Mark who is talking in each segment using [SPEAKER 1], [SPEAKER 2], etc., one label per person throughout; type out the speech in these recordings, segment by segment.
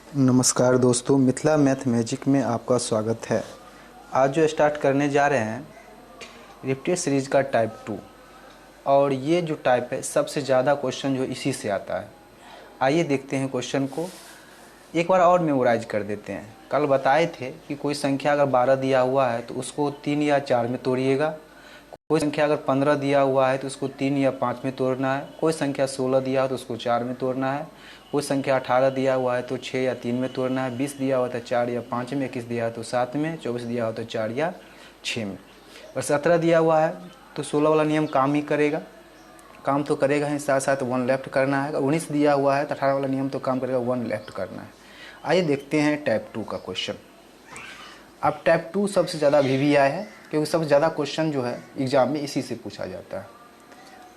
[SPEAKER 1] नमस्कार दोस्तों, Mithila math magic में आपका स्वागत है। आज जो स्टार्ट करने जा रहे हैं रिपीटेड सीरीज का टाइप 2, और ये जो टाइप है सबसे ज़्यादा क्वेश्चन जो इसी से आता है। आइए देखते हैं क्वेश्चन को, एक बार और मेमोराइज कर देते हैं। कल बताए थे कि कोई संख्या अगर 12 दिया हुआ है तो उसको 3 या 4 में तोड़िएगा। कोई संख्या अगर 15 दिया हुआ है तो उसको 3 या 5 में तोड़ना है। कोई संख्या 16 दिया हो तो उसको 4 में तोड़ना है। कोई संख्या 18 दिया हुआ है तो 6 या 3 में तोड़ना है। 20 दिया हुआ तो 4 या 5 में। 21 दिया है तो 7 में। 24 दिया हुआ तो 4 या 6 में। और 17 दिया हुआ है तो 16 वाला नियम काम ही करेगा, काम तो करेगा ही, साथ साथ 1 लेफ्ट करना है। 19 दिया हुआ है तो 18 वाला नियम तो काम करेगा, 1 लेफ्ट करना है। आइए देखते हैं टाइप 2 का क्वेश्चन। अब टाइप 2 सबसे ज़्यादा VVI है क्योंकि सबसे ज़्यादा क्वेश्चन जो है एग्जाम में इसी से पूछा जाता है।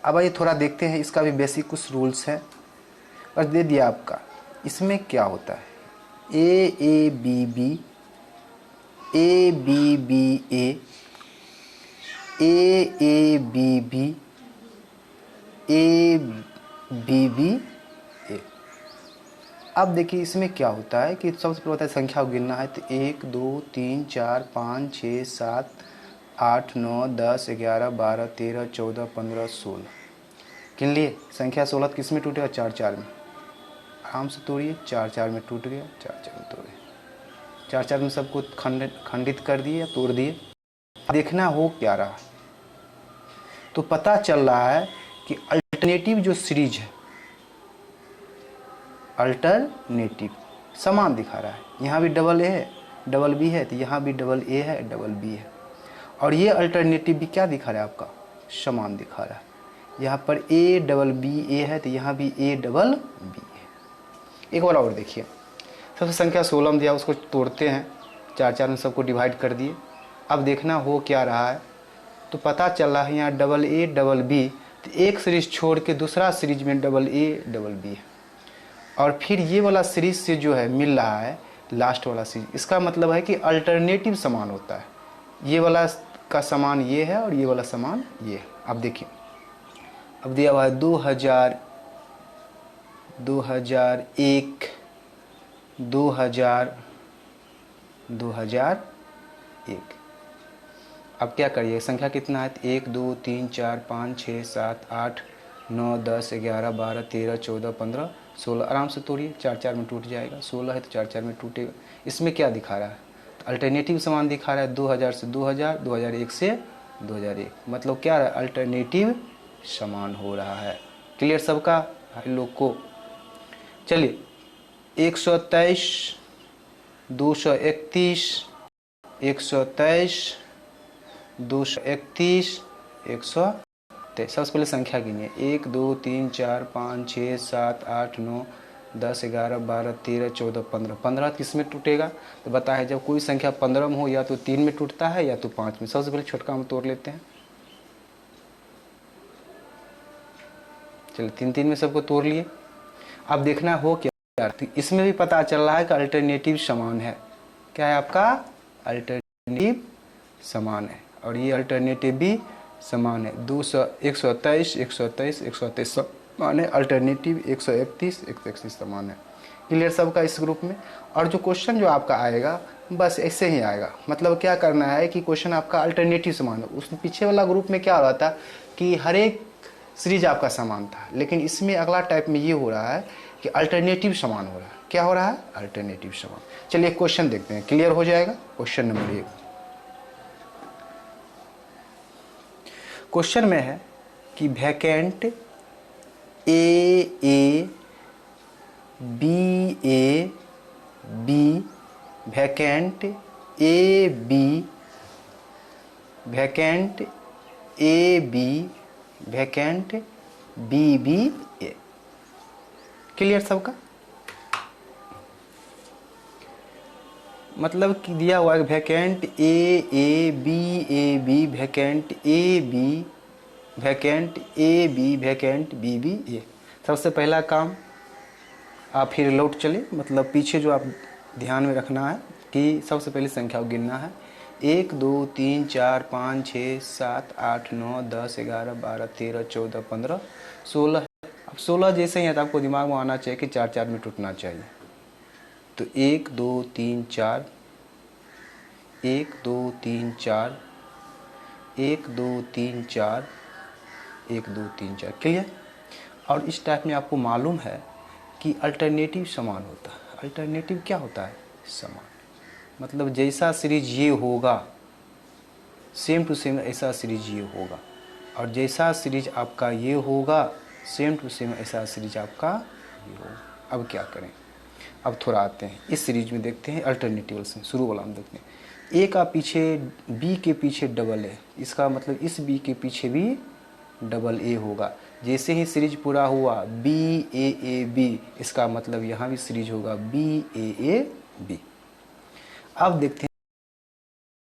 [SPEAKER 1] अब आइए थोड़ा देखते हैं, इसका भी बेसिक कुछ रूल्स है और दे दिया आपका। इसमें क्या होता है, A B B, A B B A, A B B, A B B A। अब देखिए इसमें क्या होता है कि सबसे पहले होता है संख्या को गिनना है, तो 1 2 3 4 5 6 7 8 9 10 11 12 13 14 15 16 गिन लिए। संख्या 16 किस में टूटेगा, 4 4 में। आराम से तोड़िए, 4 4 में टूट गया, 4 4 में तोड़िए, 4 4 में सबको खंडित कर दिए या तोड़ दिए। देखना हो क्या रहा, तो पता चल रहा है कि अल्टरनेटिव जो सीरीज है, अल्टरनेटिव समान दिखा रहा है। यहाँ भी डबल ए है, डबल बी है, तो यहाँ भी डबल ए है, डबल बी है। और ये अल्टरनेटिव भी क्या दिखा रहा है, आपका समान दिखा रहा है। यहाँ पर ए डबल बी ए है, तो यहाँ भी ए डबल बी है। एक बार और देखिए, सबसे संख्या 16 में दिया, उसको तोड़ते हैं, 4 4 में सबको डिवाइड कर दिए। अब देखना हो क्या रहा है, तो पता चल रहा है यहाँ डबल ए डबल बी, तो एक सीरीज छोड़ के दूसरा सीरीज में डबल ए डबल बी है। और फिर ये वाला सीरीज से जो है मिल रहा है लास्ट वाला सीरीज। इसका मतलब है कि अल्टरनेटिव समान होता है। ये वाला का समान ये है और ये वाला समान ये है। अब देखिए, अब दिया हुआ है 2000, 2001, 2000, 2001। अब क्या करिए, संख्या कितना है, 1 2 3 4 5 6 7 8 9 10 11 12 13 14 15 16। आराम से तोड़िए, 4 4 में टूट जाएगा। 16 है तो 4 4 में टूटेगा। इसमें क्या दिखा रहा है, तो अल्टरनेटिव समान दिखा रहा है। 2000 से 2000, 2001 से 2001, मतलब क्या है, अल्टरनेटिव समान हो रहा है। क्लियर सबका भाई लोग को। चलिए, 123, 231, 123, 231, 123। सबसे पहले संख्या गिनिए, 1 2 3 4 5 6 7 8 9 10 11 12 13 14 15। 15 किस में टूटेगा, तो बताए जब कोई संख्या 15 में हो या तो 3 में टूटता है या तो 5 में। सबसे पहले छोटका में तोड़ लेते हैं। चलिए 3 3 में सबको तोड़ लिए। अब देखना हो क्या, तो इसमें भी पता चल रहा है कि अल्टरनेटिव समान है। क्या है आपका, अल्टरनेटिव समान है, और ये अल्टरनेटिव भी समान है। 123, 123, 123 समान है। अल्टरनेटिव 131, 131 समान है। क्लियर सबका इस ग्रुप में। और जो क्वेश्चन जो आपका आएगा बस ऐसे ही आएगा। मतलब क्या करना है कि क्वेश्चन आपका अल्टरनेटिव समान है। उस पीछे वाला ग्रुप में क्या हो रहा था कि हर एक सीरीज आपका समान था, लेकिन इसमें अगला टाइप में ये हो रहा है कि अल्टरनेटिव समान हो रहा है। क्या हो रहा है, अल्टरनेटिव समान। चलिए क्वेश्चन देखते हैं, क्लियर हो जाएगा। क्वेश्चन नंबर 1, क्वेश्चन में है कि vacant A B A B, vacant A B, vacant A B, vacant B B A. Clear सबका। मतलब कि दिया हुआ है vacant A B, vacant A B, vacant A B, vacant B B A. सबसे पहला काम आप फिर लौट चले, मतलब पीछे जो आप ध्यान में रखना है कि सबसे पहले संख्या को गिनना है। 1 2 3 4 5 6 7 8 9 10 11 12 13 14 15 16। अब 16 जैसे ही है तो आपको दिमाग में आना चाहिए कि 4 4 में टूटना चाहिए। तो 1 2 3 4, 1 2 3 4, 1 2 3 4, 1 2 3 4, क्लियर। और इस टाइप में आपको मालूम है कि अल्टरनेटिव समान होता है। अल्टरनेटिव क्या होता है? समान, मतलब जैसा सीरीज ये होगा सेम टू सेम ऐसा सीरीज ये होगा, और जैसा सीरीज आपका ये होगा सेम टू सेम ऐसा सीरीज आपका ये होगा। अब क्या करें? अब थोड़ा आते हैं इस सीरीज में, देखते हैं अल्टरनेटिव से। शुरू वाला हम देखते हैं, ए का पीछे बी के पीछे डबल ए, इसका मतलब इस बी के पीछे भी डबल ए होगा। जैसे ही सीरीज पूरा हुआ बी ए बी, इसका मतलब यहाँ भी सीरीज होगा बी ए बी। अब देखते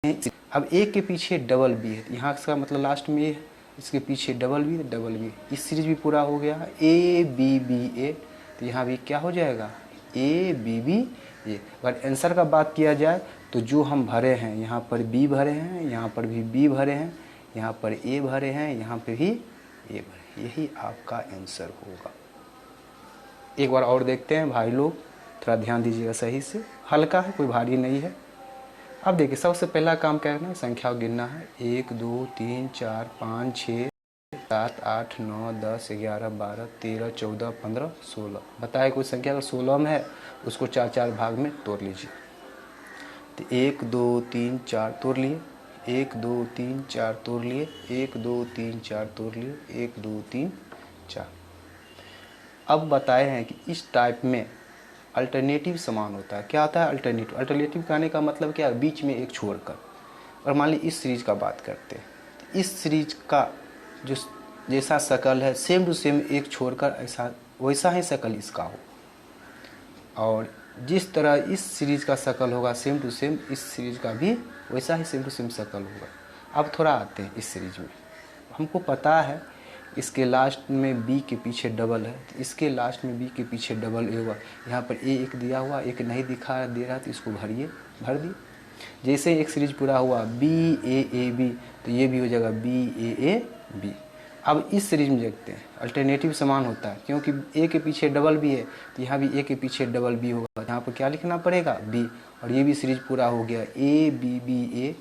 [SPEAKER 1] हैं, अब ए के पीछे डबल बी है, यहाँ इसका मतलब लास्ट में ए है, इसके पीछे डबल बी, इस सीरीज भी पूरा हो गया ए बी ए, तो यहाँ भी क्या हो जाएगा? ए बी ए। अगर आंसर का बात किया जाए तो जो हम भरे हैं, यहाँ पर बी भरे हैं, यहाँ पर भी बी भरे हैं, यहाँ पर ए भरे हैं, यहाँ पे भी ए भरे, यही आपका आंसर होगा। एक बार और देखते हैं भाई लोग, थोड़ा ध्यान दीजिएगा सही से, हल्का है, कोई भारी नहीं है। अब देखिए, सबसे पहला काम क्या करना है? संख्या गिनना है। 1 2 3 4 5 6 7 8 9 10 11 12 13 14 15 16। बताए कोई संख्या अगर 16 में है उसको 4 4 भाग में तोड़ लीजिए। तो 1 2 3 4 तोड़ लिए, 1 2 3 4 तोड़ लिए, 1 2 3 4 तोड़ लिए, 1 2 3 4। अब बताए हैं कि इस टाइप में अल्टरनेटिव समान होता है। क्या आता है अल्टरनेटिव? अल्टरनेटिव कहने का मतलब क्या है? बीच में एक छोड़कर। और मान लीजिए इस सीरीज का बात करते हैं, तो इस सीरीज का जो जैसा शकल है सेम टू सेम एक छोड़कर ऐसा वैसा ही शकल इसका हो, और जिस तरह इस सीरीज का शकल होगा सेम टू सेम इस सीरीज का भी वैसा ही सेम टू सेम शकल होगा। अब थोड़ा आते हैं इस सीरीज में, हमको पता है इसके लास्ट में बी के पीछे डबल है, तो इसके लास्ट में बी के पीछे डबल ए हुआ। यहाँ पर ए एक दिया हुआ, एक नहीं दिखा दे रहा, तो इसको भरिए, भर दिए। जैसे एक सीरीज पूरा हुआ बी ए बी, तो ये भी हो जाएगा बी ए बी। अब इस सीरीज में देखते हैं, अल्टरनेटिव समान होता है, क्योंकि ए के पीछे डबल बी है, तो यहाँ भी ए के पीछे डबल बी होगा। यहाँ पर क्या लिखना पड़ेगा? बी। और ये भी सीरीज पूरा हो गया ए बी बी ए,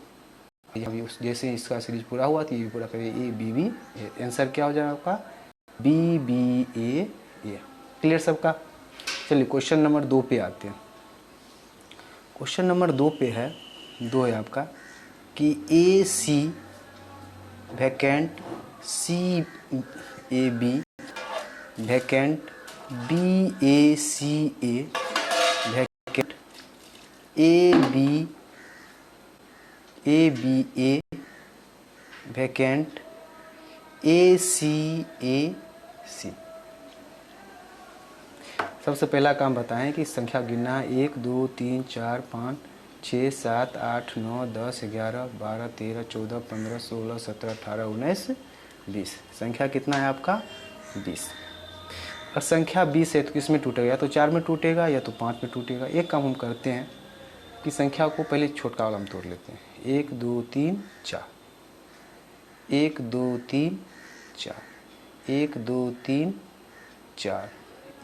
[SPEAKER 1] जैसे इसका सीरीज पूरा हुआ तो ये भी पूरा करें A B B A. Answer क्या हो जाएगा आपका? B B A. क्लियर सबका? चलिए क्वेश्चन नंबर 2 पे आते हैं। क्वेश्चन नंबर 2 पे है, 2 है आपका, कि A C vacant, C A B vacant, B A C A vacant, A B A vacant, A C C. सबसे पहला काम बताएं कि संख्या गिनना है। 1 2 3 4 5 6 7 8 9 10 11 12 13 14 15 16 17 18 19 20। संख्या कितना है आपका? 20। और संख्या 20 है तो किस में टूटेगा? या तो 4 में टूटेगा या तो 5 में टूटेगा। एक काम हम करते हैं कि संख्या को पहले छोटका वाला हम तोड़ लेते हैं। 1 2 3 4, 1 2 3 4, 1 2 3 4,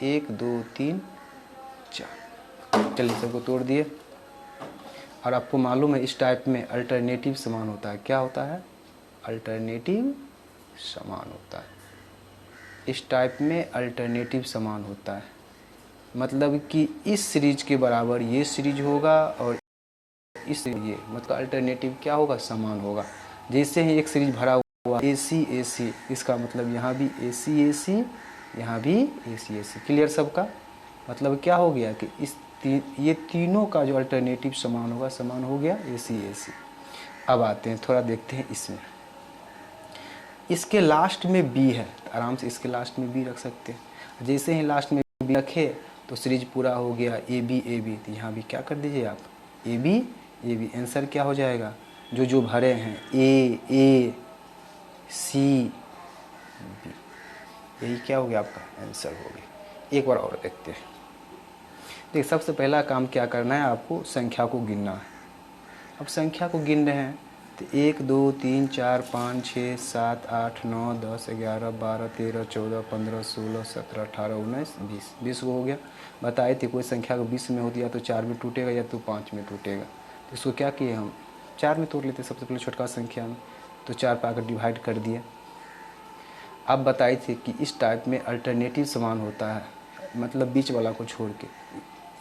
[SPEAKER 1] 1 2 3 4। चलिए सबको तोड़ दिए। और आपको मालूम है इस टाइप में अल्टरनेटिव समान होता है। क्या होता है? अल्टरनेटिव समान होता है। इस टाइप में अल्टरनेटिव समान होता है, मतलब कि इस सीरीज के बराबर ये सीरीज होगा और इस ये, मतलब अल्टरनेटिव क्या होगा? समान होगा। जैसे ही एक सीरीज भरा हुआ ए सी, इसका मतलब यहाँ भी ए सी, यहाँ भी ए सी। क्लियर सबका? मतलब क्या हो गया कि ये तीनों का जो अल्टरनेटिव समान होगा, समान हो गया ए सी। अब आते हैं, थोड़ा देखते हैं इसमें। इसके लास्ट में बी है, तो आराम से इसके लास्ट में बी रख सकते हैं। जैसे ही लास्ट में बी रखे तो सीरीज पूरा हो गया ए बी, तो यहाँ भी क्या कर दीजिए आप? A B. आंसर क्या हो जाएगा? जो भरे हैं ए सी बी, यही क्या हो गया आपका? आंसर हो गया। एक बार और देखते हैं। देखिए सबसे पहला काम क्या करना है आपको? संख्या को गिनना है। अब संख्या को गिन रहे हैं तो 1 2 3 4 5 6 7 8 9 10 11 12 13 14 15 16 17 18 19 20 20 हो गया। बताए थे कोई संख्या को 20 में होती या तो 4 में टूटेगा या तो 5 में टूटेगा। तो इसको क्या किए हम 4 में तोड़ लेते सबसे पहले छोटका संख्या में, तो 4 पर आकर डिवाइड कर दिए। अब बताए थे कि इस टाइप में अल्टरनेटिव समान होता है, मतलब बीच वाला को छोड़ के,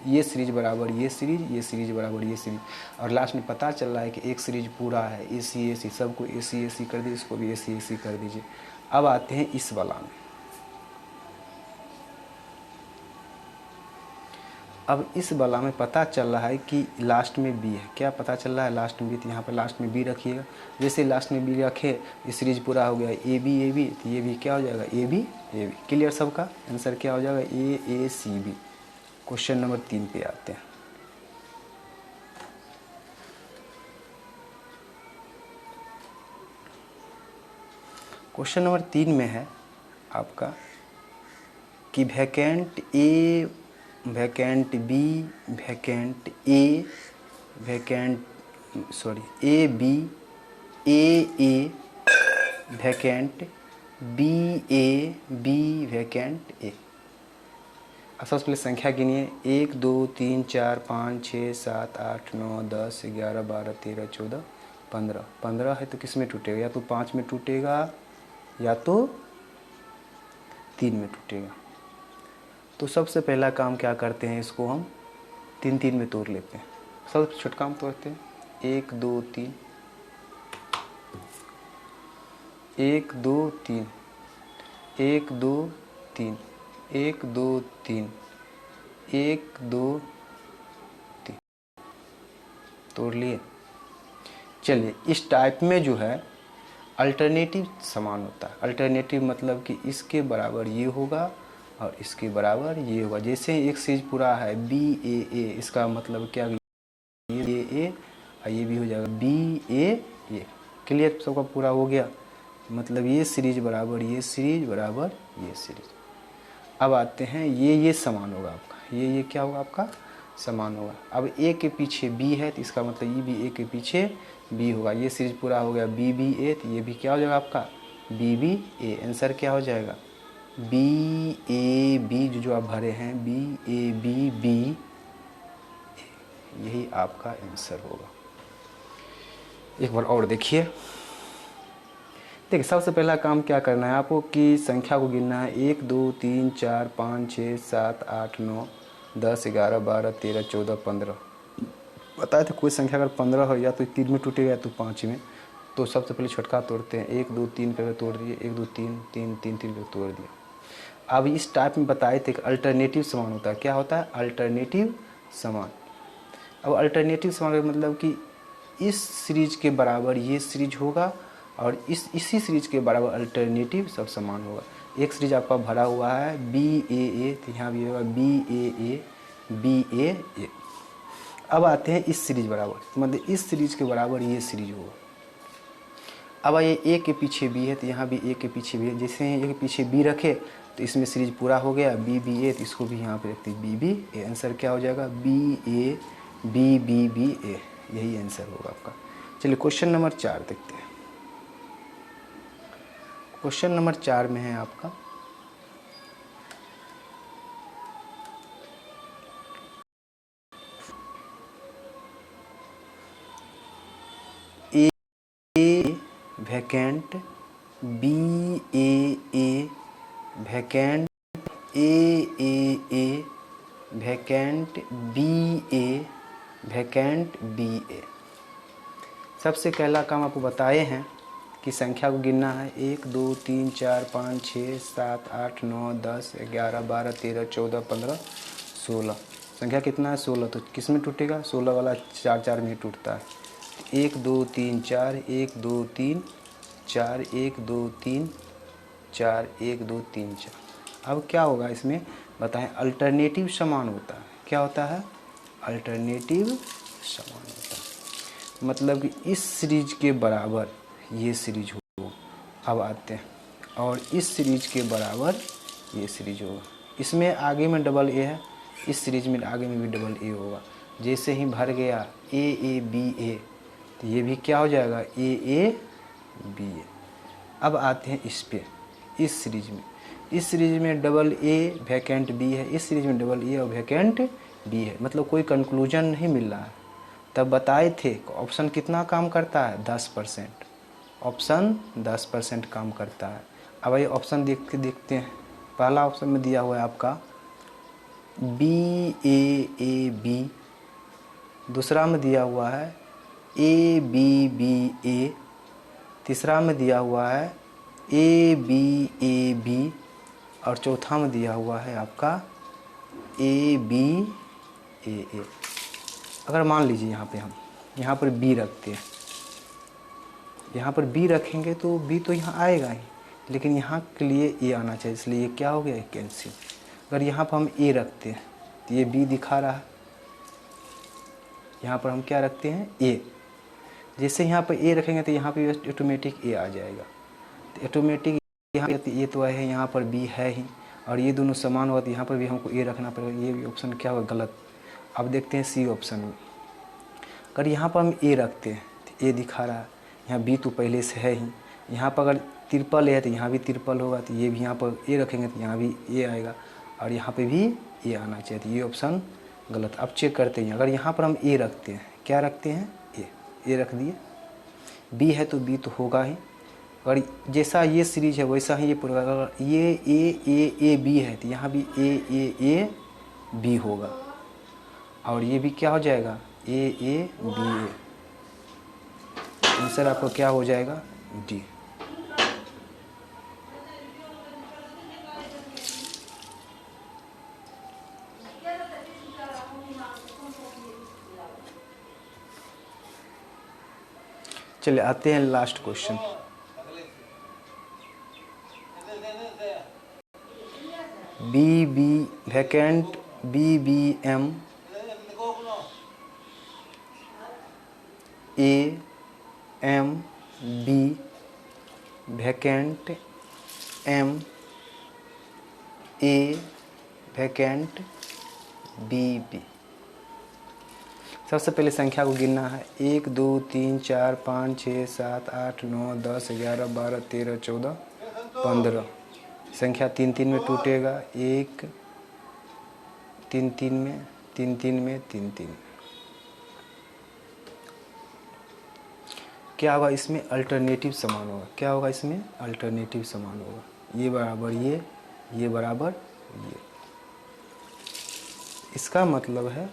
[SPEAKER 1] ये सीरीज बराबर ये सीरीज बराबर ये सीरीज, और लास्ट में पता चल रहा है कि एक सीरीज पूरा है AC AC, सबको AC AC कर दीजिए, इसको भी AC AC कर दीजिए। अब आते हैं इस वाला में। अब इस वाला में पता चल रहा है कि लास्ट में B है। क्या पता चल रहा है लास्ट में B, तो यहाँ पर लास्ट में B रखिएगा। जैसे लास्ट में B रखे ये सीरीज पूरा हो गया AB तो ये भी क्या हो जाएगा AB। क्लियर सबका आंसर क्या हो जाएगा AACB। क्वेश्चन नंबर 3 पे आते हैं। क्वेश्चन नंबर 3 में है आपका कि vacant A, vacant B, vacant A, vacant AB, AA, vacant BA, B, vacant A। अब सबसे पहले संख्या गिनिए 1 2 3 4 5 6 7 8 9 10 11 12 13 14 15। 15 है तो किस में टूटेगा, या तो 5 में टूटेगा या तो 3 में टूटेगा। तो सबसे पहला काम क्या करते हैं, इसको हम 3 3 में तोड़ लेते हैं। सबसे छोटा काम तोड़ते हैं 1 2 3 1 2 3 1 2 3 1 2 3 1 2 3 तोड़ लिए। चलिए इस टाइप में जो है अल्टरनेटिव समान होता है। अल्टरनेटिव मतलब कि इसके बराबर ये होगा और इसके बराबर ये होगा। जैसे एक सीरीज पूरा है BAA, इसका मतलब क्या, ये A और ये भी हो जाएगा BAA। क्लियर सबका पूरा हो गया, मतलब ये सीरीज बराबर ये सीरीज बराबर ये सीरीज। अब आते हैं ये समान होगा आपका, ये क्या होगा आपका समान होगा। अब A के पीछे B है तो इसका मतलब ये भी A के पीछे B होगा। ये सीरीज पूरा हो गया BBA, तो ये भी क्या हो जाएगा आपका BBA। आंसर क्या हो जाएगा BAB, जो आप भरे हैं BABB, यही आपका आंसर होगा। एक बार और देखिए, देखिए सबसे पहला काम क्या करना है आपको कि संख्या को गिनना है 1 2 3 4 5 6 7 8 9 10 11 12 13 14 15। बताए थे कोई संख्या अगर 15 हो या तो 3 में टूटेगा या तो 5 में। तो सबसे पहले छटका तोड़ते हैं 1 2 3 करके तोड़ दिए, 1 2 3 3 3 3 करके तोड़ दिया। अब इस टाइप में बताए थे कि अल्टरनेटिव समान होता है। क्या होता है अल्टरनेटिव समान। अब अल्टरनेटिव समान का मतलब कि इस सीरीज के बराबर ये सीरीज होगा और इसी सीरीज के बराबर अल्टरनेटिव सब समान होगा। एक सीरीज आपका भरा हुआ है BAA, तो यहाँ भी होगा BAA BAA। अब आते हैं इस सीरीज बराबर, मतलब इस सीरीज के बराबर ये सीरीज होगा। अब ये A के पीछे B है तो यहाँ भी A के पीछे B है। जैसे A के पीछे B रखे तो इसमें सीरीज पूरा हो गया BBA, तो इसको भी यहाँ पे रखते हैं BBA। आंसर क्या हो जाएगा BABBBA, यही आंसर होगा आपका। चलिए क्वेश्चन नंबर 4 देखते हैं। क्वेश्चन नंबर 4 में है आपका A vacant BAA vacant AAA vacant BA vacant BA। सबसे पहला काम आपको बताए हैं कि संख्या को गिनना है 1 2 3 4 5 6 7 8 9 10 11 12 13 14 15 16। संख्या कितना है 16, तो किस में टूटेगा 16 वाला 4 4 में टूटता है। 1 2 3 4 1 2 3 4 1 2 3 4 1 2 3 4। अब क्या होगा इसमें बताएं, अल्टरनेटिव समान होता है। क्या होता है अल्टरनेटिव समान होता है, मतलब कि इस सीरीज के बराबर ये सीरीज हो। अब आते हैं और इस सीरीज के बराबर ये सीरीज होगा। इसमें आगे में डबल A है, इस सीरीज में आगे में भी डबल A होगा। जैसे ही भर गया AABA, तो ये भी क्या हो जाएगा, ए बी ए। अब आते हैं इस पे, इस सीरीज में डबल ए वैकेंट बी है, इस सीरीज में डबल ए और वैकेंट बी है, मतलब कोई कंक्लूजन नहीं मिल रहा है। तब बताए थे ऑप्शन कितना काम करता है, 10%। ऑप्शन 10% काम करता है। अब ये ऑप्शन देखते हैं। पहला ऑप्शन में दिया हुआ है आपका ए बी, दूसरा में दिया हुआ है ए बी ए, तीसरा में दिया हुआ है ए बी, और चौथा में दिया हुआ है आपका ए बी ए। अगर मान लीजिए हम यहाँ पर बी रखते हैं, यहाँ पर बी रखेंगे तो बी तो यहाँ आएगा ही, लेकिन यहाँ के लिए ए आना चाहिए, इसलिए ये क्या हो गया, कैंसिल। अगर यहाँ पर हम ए रखते हैं तो ये बी दिखा रहा है, यहाँ पर हम क्या रखते हैं, ए। जैसे यहाँ पर ए रखेंगे तो यहाँ पे ऑटोमेटिक ए आ जाएगा, तो ऑटोमेटिक यहाँ पे ए तो है, यहाँ पर बी है ही, और ये दोनों समान हुआ तो यहाँ पर भी हमको ए रखना पड़ेगा। ये भी ऑप्शन क्या होगा, गलत। अब देखते हैं सी ऑप्शन में। अगर यहाँ पर हम ए रखते हैं तो ए दिखा रहा है, यहाँ बी तो पहले से है ही, यहाँ पर अगर ट्रिपल ए है तो यहाँ भी ट्रिपल होगा, तो ये भी यहाँ पर ए रखेंगे तो यहाँ भी ए आएगा, और यहाँ पे भी ए आना चाहिए, तो ये ऑप्शन गलत। अब चेक करते हैं, अगर यहाँ पर हम ए रखते हैं, क्या रखते हैं, ए रख दिए, बी है तो बी तो होगा ही, और जैसा ये सीरीज है वैसा ही ये पूरा। अगर ये ए बी है तो यहाँ भी ए बी होगा, और ये भी क्या हो जाएगा, ए बी ए। आंसर आपको क्या हो जाएगा, डी। चलिए आते हैं last question. B vacant B M M B vacant M vacant B. सबसे पहले संख्या को गिनना है, 1 2 3 4 5 6 7 8 9 10 11 12 13 14 15। संख्या 3 3 में टूटेगा, 1 3 3 में, 3 3 में, 3 3 में। क्या होगा इसमें, अल्टरनेटिव समान होगा। क्या होगा इसमें, अल्टरनेटिव समान होगा। ये बराबर ये बराबर ये। इसका मतलब है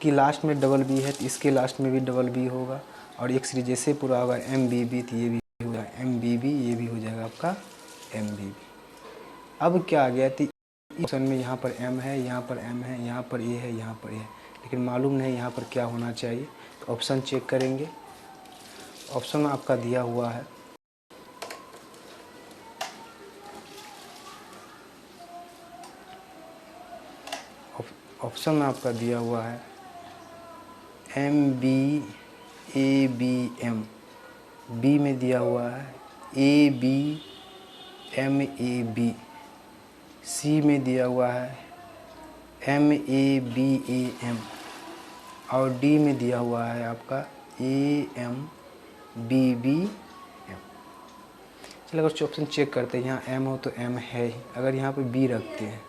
[SPEAKER 1] कि लास्ट में डबल बी है तो इसके लास्ट में भी डबल बी होगा, और एक सीरीज जैसे पूरा होगा एम बी बी, तो ये भी हो जाएगा एम बी बी, ये भी हो जाएगा आपका एम बी बी। अब क्या आ गया, तो ऑप्शन में यहाँ पर एम है, यहाँ पर एम है, यहाँ पर ए है, यहाँ पर ए है, लेकिन मालूम नहीं यहाँ पर क्या होना चाहिए। तो ऑप्शन चेक करेंगे। ऑप्शन में आपका दिया हुआ है M B A B M, B में दिया हुआ है A B M A B, C में दिया हुआ है M A B A M, और डी में दिया हुआ है आपका A M B B M. चलिए अगर ऑप्शन चेक करते हैं, यहाँ एम हो तो एम है ही। अगर यहाँ पे बी रखते हैं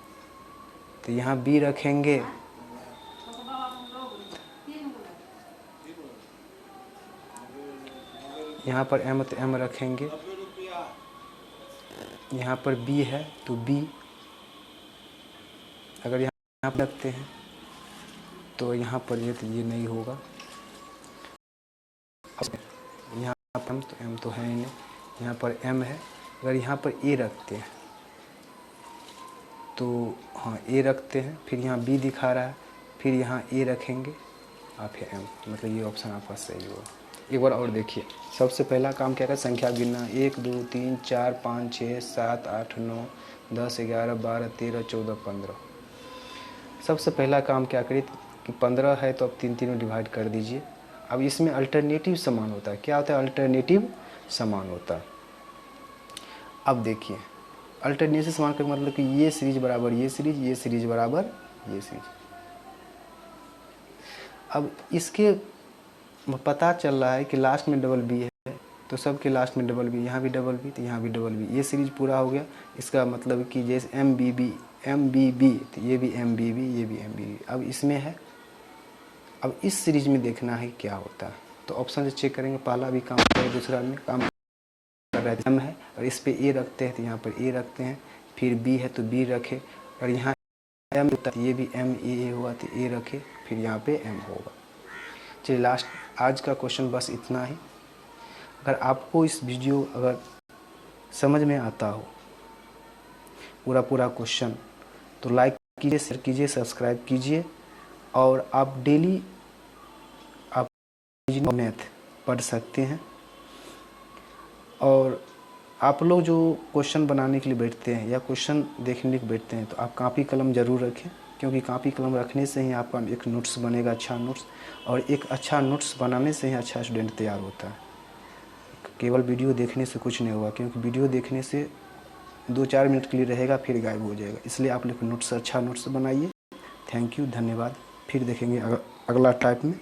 [SPEAKER 1] तो यहाँ बी रखेंगे, यहाँ पर एम तो एम रखेंगे, यहाँ पर बी है तो बी। अगर यहाँ पर रखते हैं तो यहाँ पर ये तो ये नहीं होगा, यहाँ पर एम तो है ही नहीं, यहाँ पर एम है। अगर यहाँ पर ए रखते हैं तो हाँ ए रखते हैं, फिर यहाँ बी दिखा रहा है, फिर यहाँ ए रखेंगे और फिर एम, मतलब ये ऑप्शन आपका सही होगा। एक बार और देखिए, सबसे पहला काम क्या है, संख्या गिनना, 1 2 3 4 5 6 7 8 9 10 11 12 13 14 15। सबसे पहला काम क्या करिए कि 15 है तो अब 3 3 में डिवाइड कर दीजिए। अब इसमें अल्टरनेटिव समान होता है। क्या होता है, अल्टरनेटिव समान होता है। अब देखिए अल्टरनेटिव समान का मतलब कि ये सीरीज बराबर ये सीरीज, ये सीरीज बराबर ये सीरीज। अब इसके पता चल रहा है कि लास्ट में डबल बी है, तो सबके लास्ट में डबल बी, यहाँ भी डबल बी तो यहाँ भी डबल बी, ये सीरीज पूरा हो गया। इसका मतलब कि जैसे एम बी बी तो ये भी एम बी बी, ये भी एम बी बी। अब इसमें है, अब इस सीरीज में देखना है क्या होता है। तो ऑप्शन से चेक करेंगे, पहला भी काम कर रहा है, दूसरा भी काम कर रहा है, एम है और इस पे ए रखते हैं तो यहाँ पर ए रखते हैं, फिर बी है तो बी रखे, और यहाँ एम होता है ये भी एम ए हुआ तो ए रखे, फिर यहाँ पे एम होगा। चलिए लास्ट आज का क्वेश्चन बस इतना ही। अगर आपको इस वीडियो अगर समझ में आता हो पूरा क्वेश्चन तो लाइक कीजिए, शेयर कीजिए, सब्सक्राइब कीजिए, और आप डेली आप मैथ पढ़ सकते हैं। और आप लोग जो क्वेश्चन बनाने के लिए बैठते हैं या क्वेश्चन देखने के लिए बैठते हैं तो आप कापी कलम ज़रूर रखें, क्योंकि कापी कलम रखने से ही आपका एक नोट्स बनेगा, अच्छा नोट्स, और एक अच्छा नोट्स बनाने से ही अच्छा स्टूडेंट तैयार होता है। केवल वीडियो देखने से कुछ नहीं होगा, क्योंकि वीडियो देखने से 2-4 मिनट के लिए रहेगा फिर गायब हो जाएगा। इसलिए आप लोग नोट्स अच्छा नोट्स बनाइए। थैंक यू, धन्यवाद। फिर देखेंगे अगला टाइप में।